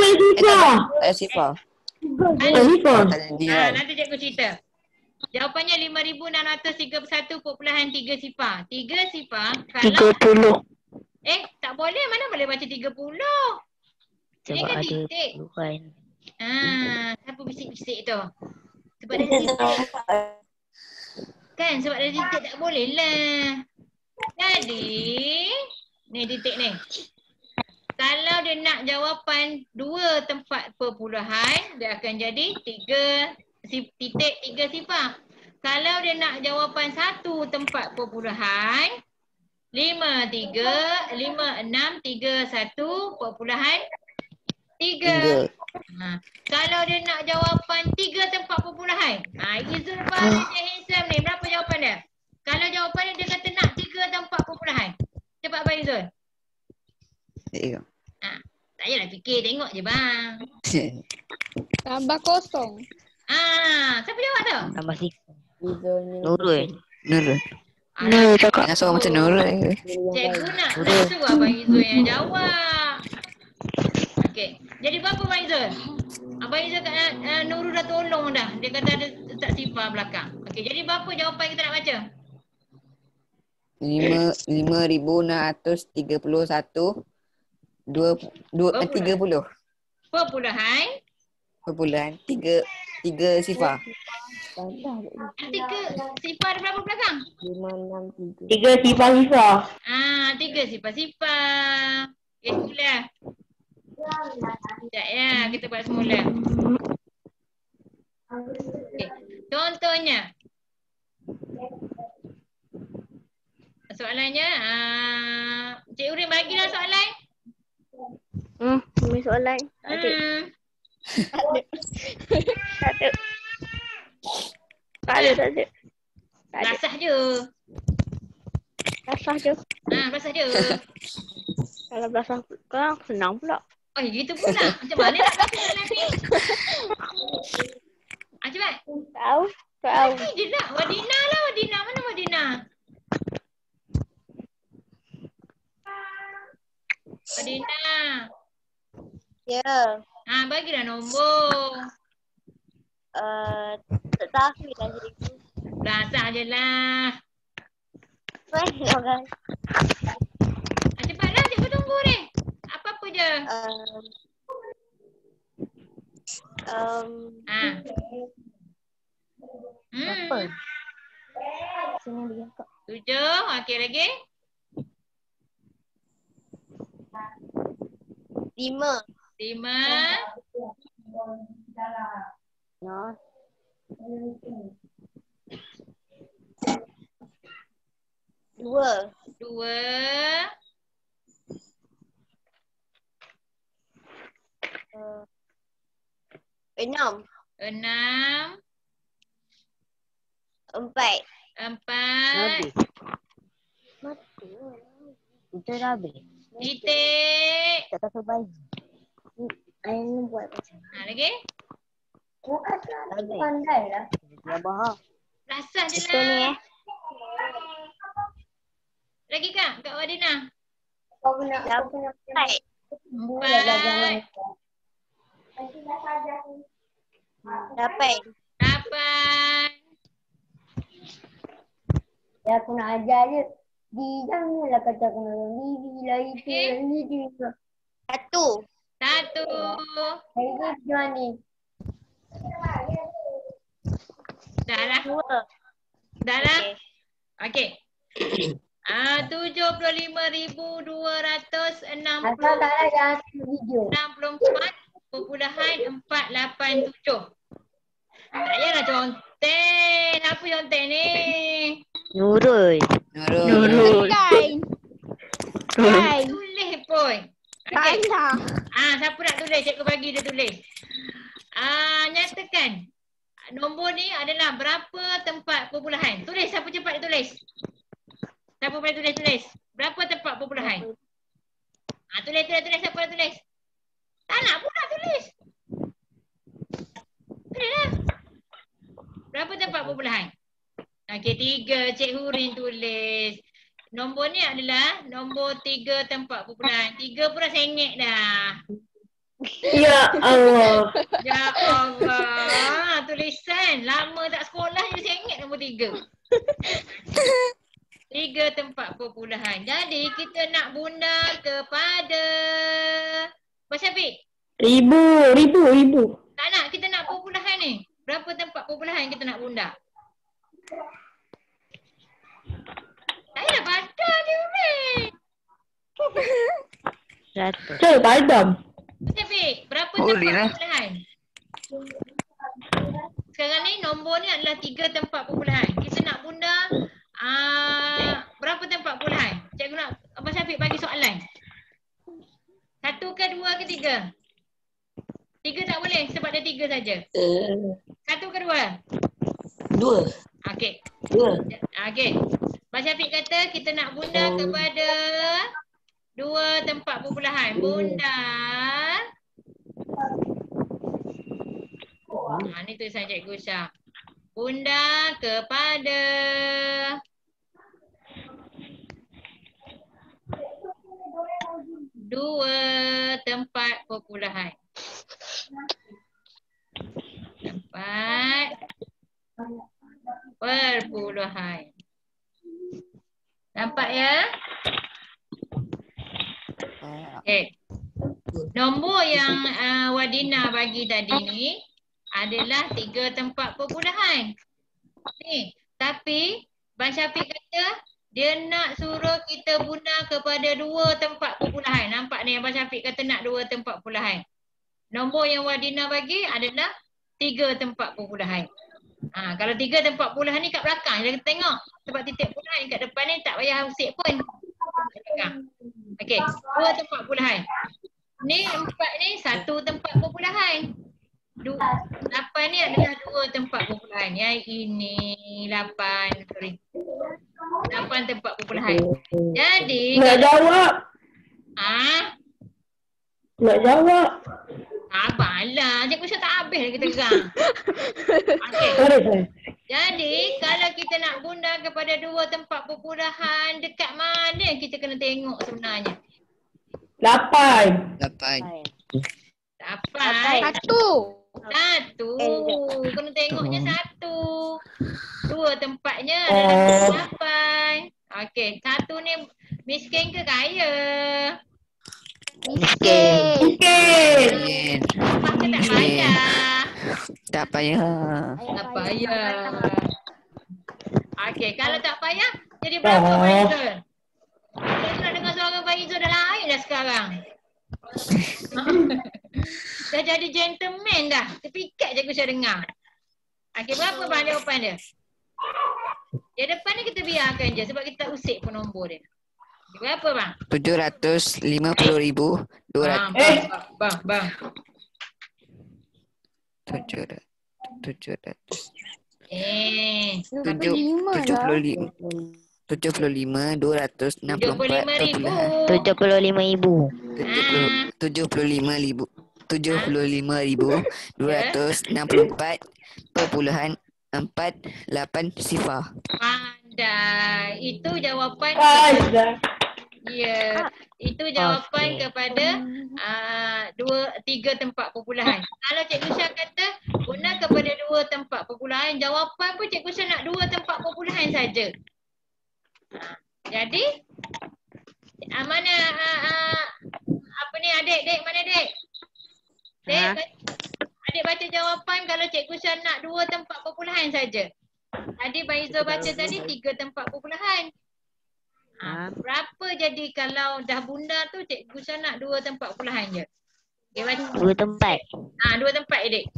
Nanti cikgu cerita. Jawapannya 5,631.3 sifar. 3 sifar kalau 30. tak boleh, mana boleh baca 30. Ini kan titik. Siapa bisik-bisik tu? Sebab ada titik. Kan sebab ada titik tak boleh lah. Jadi ni titik ni. Kalau dia nak jawapan 2 tempat perpuluhan, dia akan jadi 3 sifar. Kalau dia nak jawapan 1 tempat perpuluhan, 5, 6, 3, 1.3. Kalau dia nak jawapan 3 tempat perpuluhan, Izul Farid yang handsome ni, berapa jawapan dia? Kalau jawapan dia kata nak 3 tempat perpuluhan. Cepat Abang Izul. Tak payahlah fikir, tengok je bang. Tambah 0. Siapa jawab tu? Tambah 6. Nurul. Nah, cakap. Yang suara macam Nurul. Cikgu nak suruh Abang Izul yang jawab. Okey. Jadi berapa Abang Izul? Abang Izul kat Nurul dah tolong dah. Dia kata ada tak sifar belakang. Okey, jadi berapa jawapan kita nak baca? 5,631 30 perpuluhan 3 sifar. 3 sifar ada berapa belakang? 3 sifar. 3 sifar. Okey, semula. Sekejap ya, kita buat semula. Okay. Contohnya. Soalannya, Cik Urin bagilah soalan. Ini soalan. Tak ada. Basah je. Basah je. Basah je. Kalau basah kan senang pula. Oh, gitu pula. Macam mana nak baca soalan ni? Cepat. Tahu. Dia nak Wadina lah. Mana Wadina? Wadina. Ya. Bagilah nombor. Tak tahu dah cikgu. Belasah je lah. Mana orang? Cepatlah cikgu tunggu ni. Apa-apa je. Apa? Sini dia kak. 7. Okey lagi. 5. 5. No. 2. 2. 6. 6. 4. 4. Kita dah habis. Titik. Tak tahu baik. Ain buat macam. Lagi. Pandai lah. Dia bahar. Belasah je Betul ni lah. Lagi kak, Kak Wadina. Kau kena 4. 4. 8. 8. Ya aku nak ajar je. Janganlah kata aku nak diri lah itu lah ini. 1. 1. Hari ni macam ni. Dah lah. 2. Dah lah. Okey. 75,260. Asal tak lah jangan tengok video. 64.487. Tak payahlah conteng. Apa conteng ni? Nurul. Nurul. Tulis pun. Okey. Siapa nak tulis? Cikgu bagi dia tulis. Nyatakan. Nombor ni adalah berapa tempat perpuluhan. Tulis. Siapa cepat tulis? Siapa boleh tulis? Berapa tempat perpuluhan? Tulis. Siapa nak tulis? Tak nak pula tulis. Tulis lah. Berapa tempat perpuluhan? Okey, 3. Cik Hurin tulis. Nombor ni adalah nombor 3 tempat perpuluhan. 3 pun dah sengit dah. Ya Allah. Ya Allah. Tulisan. Lama tak sekolah je sengit nombor 3. 3 tempat perpuluhan. Jadi kita nak bunda kepada Abang Syafiq. Ribu. Tak nak, kita nak perpuluhan ni. Berapa tempat perpuluhan kita nak bunda? Saya dah baca ni Uri. Saya padam. Abang Syafiq, berapa Boleh tempat lah. perpuluhan? Sekarang ni nombor ni adalah 3 tempat perpuluhan. Kita nak bunda berapa tempat perpuluhan? Cikgu nak Abang Syafiq bagi soalan. 1 ke 2 ke 3? 3 tak boleh sebab dia 3 saja. 1 ke 2? 2. Okey. 2. Okey. Abang Syafiq kata kita nak bunda kepada 2 tempat perpuluhan. Bunda. Ni tulisan Cikgu Syah. Bunda kepada 2 tempat perpuluhan. Tempat perpuluhan. Nampak ya? Okey. Nombor yang Wadina bagi tadi ni adalah 3 tempat perpuluhan. Ni, tapi Abang Syafiq kata dia nak suruh kita bunda kepada 2 tempat perpuluhan. Nampak ni Abang Syafiq kata nak 2 tempat perpuluhan. Nombor yang Wadina bagi adalah 3 tempat perpuluhan. Kalau 3 tempat perpuluhan ni kat belakang je kita tengok. Sebab titik perpuluhan kat depan ni tak payah usik pun. Okey, 2 tempat perpuluhan. Ni 4 ni 1 tempat perpuluhan. 8 ni adalah 2 tempat perpuluhan. Yang ini 8 tempat perpuluhan. Jadi Nak jawab. Nak jawab. Abanglah, Cikgu Syah tak habis lagi tegang. Okey. Sorry. Jadi kalau kita nak bunda kepada 2 tempat perpuluhan, dekat mana kita kena tengok sebenarnya? 8. 8. Lapan. Satu. Satu. Kena tengoknya satu. Dua tempatnya adalah 8. Okey, satu ni miskin ke kaya? Miskin. Mungkin. Rumah ke tak payah? Tak payah. Tak payah. Okey, kalau tak payah, jadi berapa Pak Izul? Kita nak dengar suara Pak Izul dah lain dah sekarang. Dah jadi gentleman dah. Terpikat je aku saya dengar. Okey, berapa bang jawapan dia? Yang depan ni kita biarkan je sebab kita tak usik pun nombor dia. Okay, berapa bang? 750,200. Bang. 700. 75,264.48 sifar. Pandai. Itu jawapan ya. Itu jawapan kepada 3 tempat perpuluhan. Kalau Cikgu Syah kata guna kepada 2 tempat perpuluhan, jawapan pun Cikgu Syah nak 2 tempat perpuluhan saja. Jadi mana apa ni adik mana adik? Dek, adik baca jawapan kalau Cikgu Syah nak 2 tempat perpuluhan saja. Tadi Bang Izul baca tadi 3 tempat perpuluhan. Berapa jadi kalau dah bunda tu Cikgu Syah nak 2 tempat perpuluhan je. Okay, baca. 2 tempat. 2 tempat adik.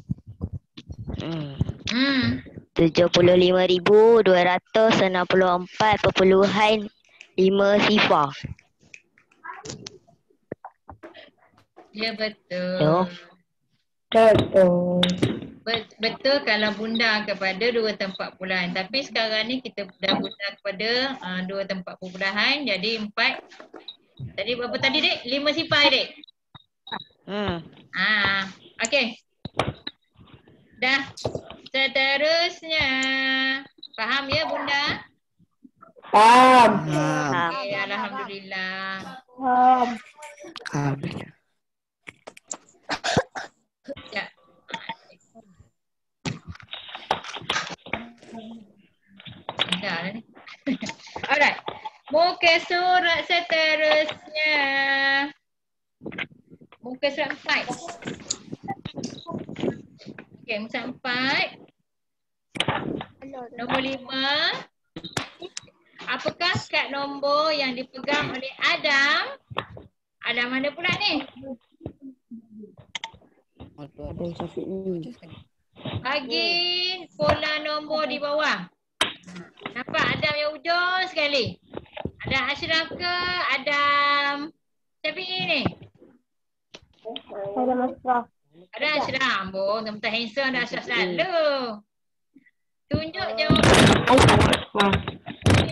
75,264.5 sifar. Ya betul. Yo. Betul kalau bunda kepada 2 tempat perpuluhan. Tapi sekarang ni kita dah bunda kepada 2 tempat perpuluhan. Jadi 4. Tadi berapa tadi dek? 5 sifar dek? Okey. Dah. Seterusnya. Faham ya bunda? Faham. Okay, alhamdulillah. Alhamdulillah. Ya. Dah lah ni. Alright. Muka surat seterusnya. Muka surat 4. Okey, muka surat 4. Nombor 5. Apakah kad nombor yang dipegang oleh Adam? Adam mana pula ni? Bagi pola nombor di bawah. Nampak Adam yang ujung sekali. Adam Ashraf ke Adam Syafi'i ni? Adam Ashraf. Boh, tentang handsome Adam Ashraf selalu. Tunjuk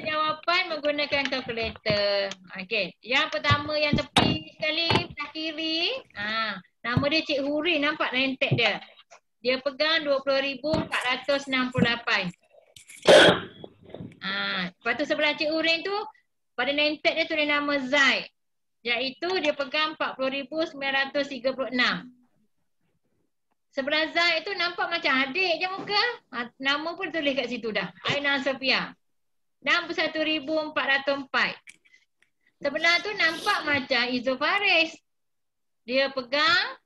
jawapan menggunakan kalkulator. Okey. Yang pertama yang tepi sekali, belah kiri. Nama dia Cik Huri, nampak name tag dia. Dia pegang 20,468. Lepas tu sebelah Cik Huri tu, pada name tag dia tulis nama Zaid. Iaitu dia pegang 40,936. Sebelah Zaid tu nampak macam adik je muka. Nama pun tulis kat situ dah. Aina Sofia. 61,404. Sebelah tu nampak macam Izzul Faris. Dia pegang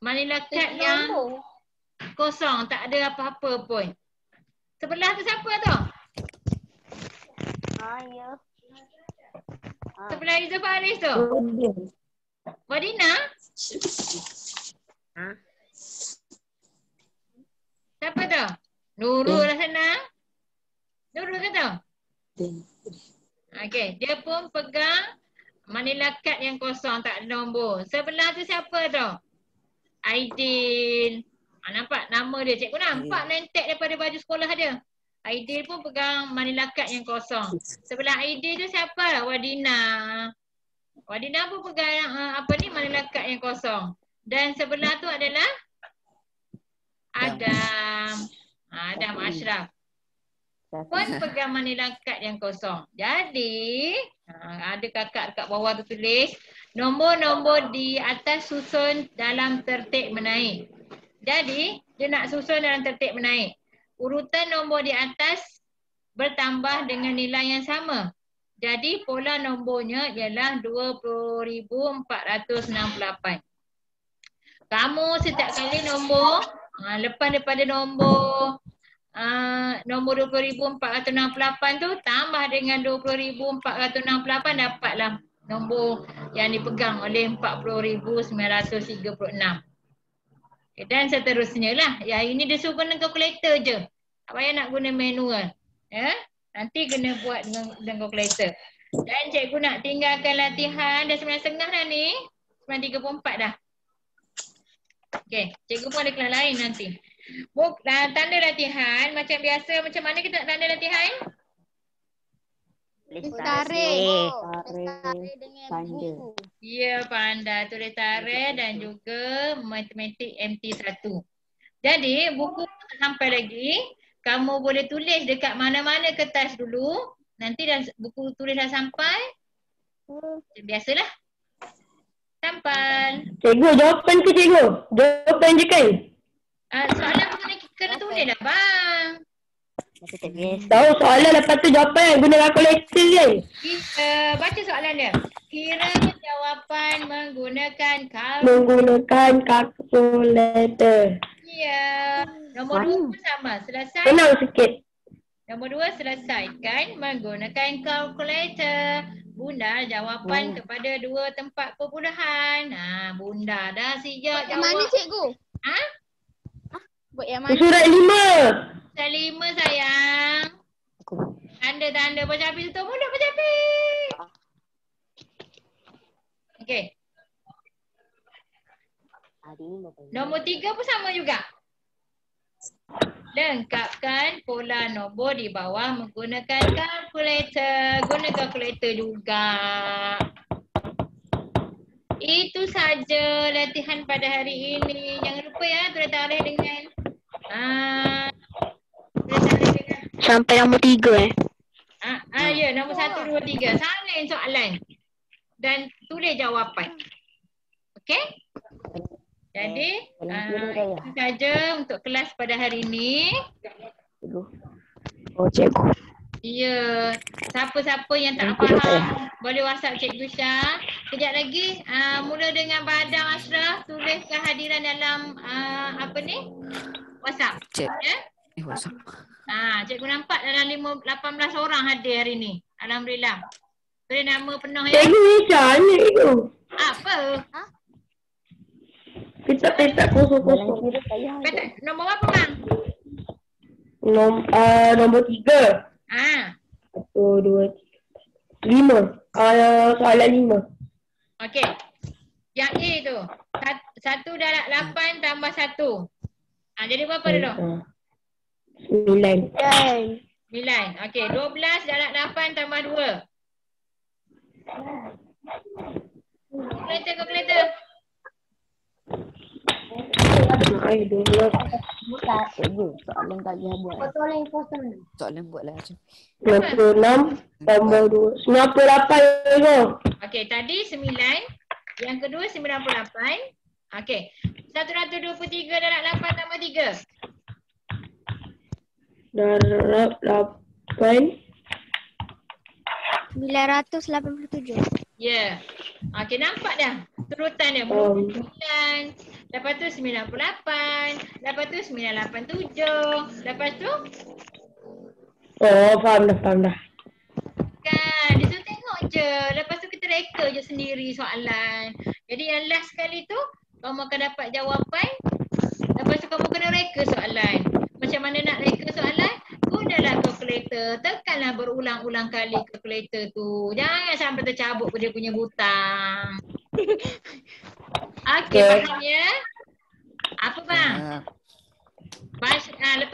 manila card yang kosong. Tak ada apa-apa pun. Sebelah tu siapa tu? Sebelah Izzul Faris tu? Wadina? Siapa tu? Nurul lah sana. Nurul ke tu? Okey, dia pun pegang manila card yang kosong, tak ada nombor. Sebelah tu siapa tu? Aidil. Nampak nama dia. Cikgu nampak name tag daripada baju sekolah dia. Aidil pun pegang manila card yang kosong. Sebelah Aidil tu siapa? Wadina. Wadina pun pegang manila card yang kosong. Dan sebelah tu adalah Adam. Adam Ashraf. pun pegang manila kad yang kosong. Jadi, ada kakak dekat bawah tu tulis, nombor-nombor di atas susun dalam tertib menaik. Jadi, dia nak susun dalam tertib menaik. Urutan nombor di atas bertambah dengan nilai yang sama. Jadi, pola nombornya ialah 20,468. Kamu setiap kali nombor, lepas daripada nombor 20,468 tu tambah dengan 20,468 dapatlah nombor yang dipegang oleh 40,936. Okay, dan seterusnya lah. Yang ini dia suruh guna kalkulator je. Tak payah nak guna manual. Ya? Nanti kena buat dengan kalkulator. Dan cikgu nak tinggalkan latihan dah 9.30 dah ni. 9.34 dah. Okey, cikgu pun ada kelas lain nanti. Tanda latihan macam biasa. Macam mana kita nak tanda latihan? Tarik. Tarik dengan tanda. buku. Ya, pandai. Tulis tarikh dan juga matematik MT1. Jadi, buku tak sampai lagi. Kamu boleh tulis dekat mana-mana kertas dulu. Nanti dah buku tulis dah sampai. Biasalah. Sampai. Cikgu, jawapan ke cikgu? Jawapan je kan? Soalan pun kena tulis lah bang. Aku tak biasa. Tahu soalan lepas tu jawapan guna kalkulator kan? Baca soalan dia. Kira jawapan menggunakan Menggunakan kalkulator. Ya. Nombor 2 pun sama. Selesai. Senang sikit. Nombor 2 selesaikan menggunakan kalkulator. Bunda jawapan kepada 2 tempat perpuluhan. Bunda dah sejak Yang mana jawab. cikgu? Ha? Buat yang mana? Surat 5. Surat 5 sayang. Tanda-tanda baca habis tu. Mudah baca habis. Okey. Nombor 3 pun sama juga. Lengkapkan pola nombor di bawah menggunakan kalkulator. Guna kalkulator juga. Itu saja latihan pada hari ini. Jangan lupa ya tulis tarikh dengan tulis tarikh dengan Sampai nombor 3 ya, nombor 1, 2, 3. Salin soalan dan tulis jawapan. Okey? Jadi, itu saja untuk kelas pada hari ini. Oh cikgu. Ya, siapa-siapa yang tak faham boleh WhatsApp Cikgu Syah. Kejap lagi mula dengan Badang Ashraf tulis kehadiran dalam WhatsApp. Cik. Ya. WhatsApp. Cikgu nampak dalam 18 orang hadir hari ni. Alhamdulillah. Tulis nama penuh ya. Cikgu Isha ni tu. Apa? Petak-petak kosong-kosong. Petak nombor apa bang? Nombor 3. 1, 2, 3, 5. Soalan 5. Okey. Yang A tu. 1 darab 8 tambah 1. Jadi berapa dulu? 9. 9. Okey. 12 darab 8 tambah 2. Kalkulator. Cikgu, soalan tak boleh buat. Betul yang kosong. Soalan buatlah macam. 96 tambah 2. 98 je. Okey, tadi 9. Yang kedua 98. Okey. 123 darab 8 tambah 3. Darab 8. 987. Ya. Okey, nampak dah turutan dia. 9. Lepas tu 98. Lepas tu 987. Lepas tu Faham dah. kan, dia suruh tengok je. Lepas tu kita reka je sendiri soalan. Jadi yang last sekali tu kamu akan dapat jawapan. Lepas tu kamu kena reka soalan. Macam mana nak reka soalan? Gunalah kalkulator. Tekanlah berulang-ulang kali kalkulator tu. Jangan sampai tercabut dia punya butang. Okey, faham ya? Apa bang? Lepas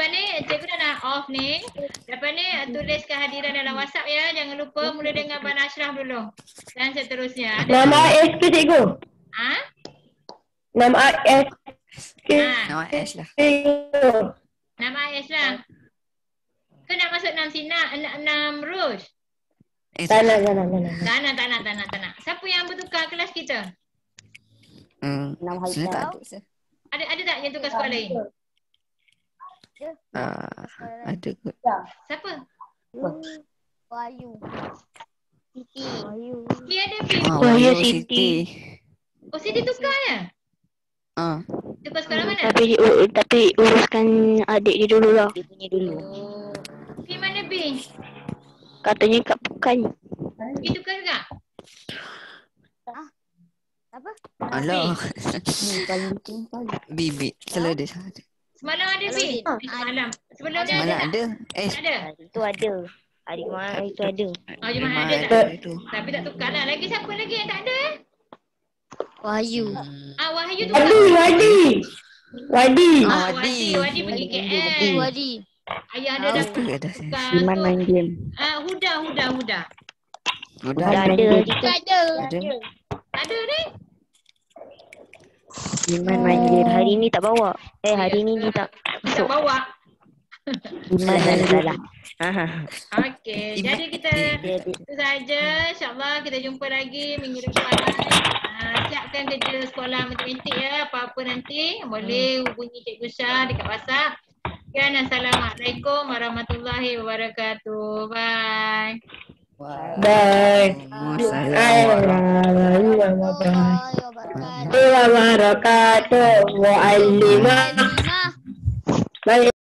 ni cikgu dah nak off ni. Lepas ni tulis kehadiran dalam WhatsApp ya. Jangan lupa mula dengan Abang Ashraf dulu. Dan seterusnya. Nama AS ke cikgu? Nama AS ke? Nama S lah. Nama AS lah. Ke nak masuk 6 Sina, 6 Rush? Tak nak. Tak nak. Siapa yang bertukar kelas kita? Enam hari Saya tak tahu. ada. Saya. Ada tak yang tukar sekolah lain? Ada kot. Siapa? Wahyu. Siti. Pi ada Pi. Wahyu Wahyu Siti. Oh, Siti tukar ya? Tukar sekolah mana? Tapi uruskan adik dia dulu lah. Dia punya dulu. Oh. Pi mana Pi? Katanya kat Pekan. Pi tukar juga? Alah. Ni paling tinggal. Bibik. Selalu ada. Semalam ada Pi? Semalam. Sebelum ni ada Semalam tak? ada. Tak ada? Itu ada. Hari kemarin itu ada. Oh, Jumaat Memang ada tak? itu. Tapi tak tukar lah. Lagi siapa lagi yang tak ada? Wahyu. Wahyu tukar. Wadi. Wadi pergi KL. Wadi. Ayah dia dah Apa ada saya? tukar. Iman main game. Huda. Dah ada. Ada. Tak ada ni? Iman main game. Hari ni tak bawa. Hari ni dia tak Tak masuk. bawa. Iman main game. Okey, jadi kita itu saja. InsyaAllah kita jumpa lagi minggu depan. Siapkan kerja sekolah matematik ya. Apa-apa nanti boleh hubungi Cikgu Syah dekat WhatsApp. Dan Assalamualaikum warahmatullahi wabarakatuh. Bye. Bye. Assalamualaikum. Wabarakatuh. Waalaikumsalam.